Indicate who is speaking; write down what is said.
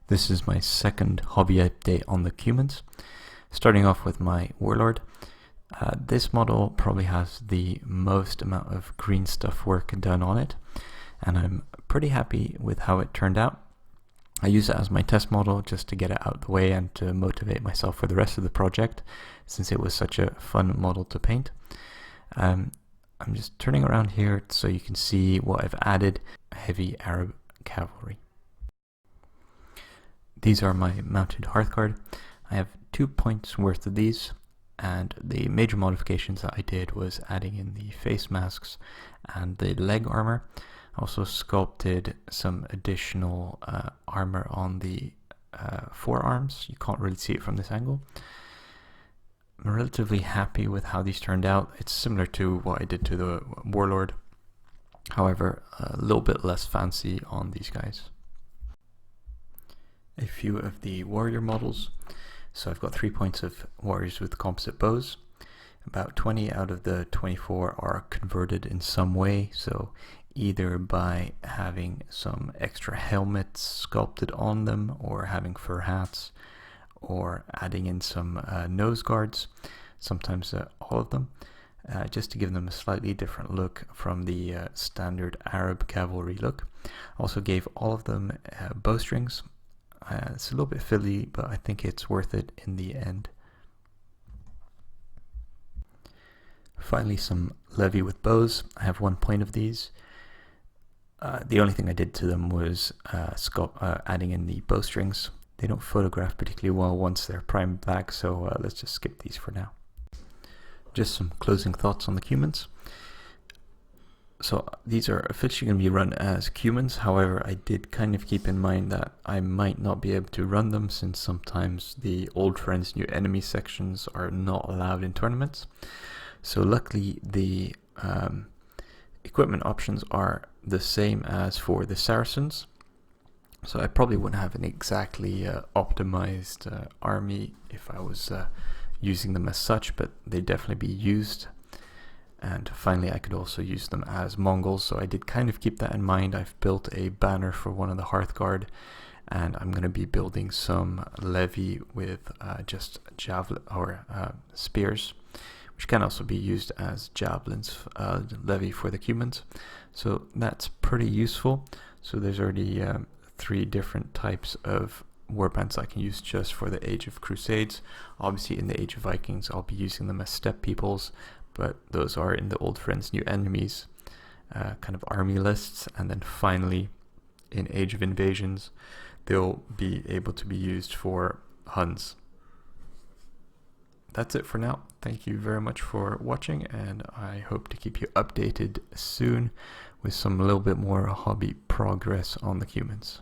Speaker 1: This is my second hobby update on the Cumans. Starting off with my Warlord. This model probably has the most amount of green stuff work done on it, and I'm pretty happy with how it turned out. I use it as my test model just to get it out of the way and to motivate myself for the rest of the project, since it was such a fun model to paint. I'm just turning around here so you can see what I've added. Heavy Arab cavalry. These are my mounted hearthguard. I have 2 points worth of these, and the major modifications that I did was adding in the face masks and the leg armor. I also sculpted some additional armor on the forearms. You can't really see it from this angle. I'm relatively happy with how these turned out. It's similar to what I did to the Warlord, however a little bit less fancy on these guys. A few of the warrior models. So I've got 3 points of warriors with composite bows. About 20 out of the 24 are converted in some way, so either by having some extra helmets sculpted on them, or having fur hats, or adding in some nose guards, sometimes all of them, just to give them a slightly different look from the standard Arab cavalry look. Also gave all of them bowstrings. It's a little bit fiddly, but I think it's worth it in the end. Finally, some Levy with bows. I have 1 point of these. The only thing I did to them was adding in the bowstrings. They don't photograph particularly well once they're primed black, so let's just skip these for now. Just some closing thoughts on the Cumans. So these are officially going to be run as Cumans, however I did kind of keep in mind that I might not be able to run them, since sometimes the old friends new enemies sections are not allowed in tournaments. So luckily the equipment options are the same as for the Saracens, so I probably wouldn't have an exactly optimized army if I was using them as such, but they'd definitely be used. And finally, I could also use them as Mongols, so I did kind of keep that in mind. I've built a banner for one of the hearthguard, and I'm going to be building some Levy with just javelin or spears, which can also be used as javelins. Levy for the Cumans, so that's pretty useful. So there's already 3 different types of warbands I can use just for the Age of Crusades. Obviously, in the Age of Vikings, I'll be using them as steppe peoples, but those are in the old friends new enemies kind of army lists. And then finally, in Age of Invasions, they'll be able to be used for Huns. That's it for now. Thank you very much for watching, and I hope to keep you updated soon with some little bit more hobby progress on the Cumans.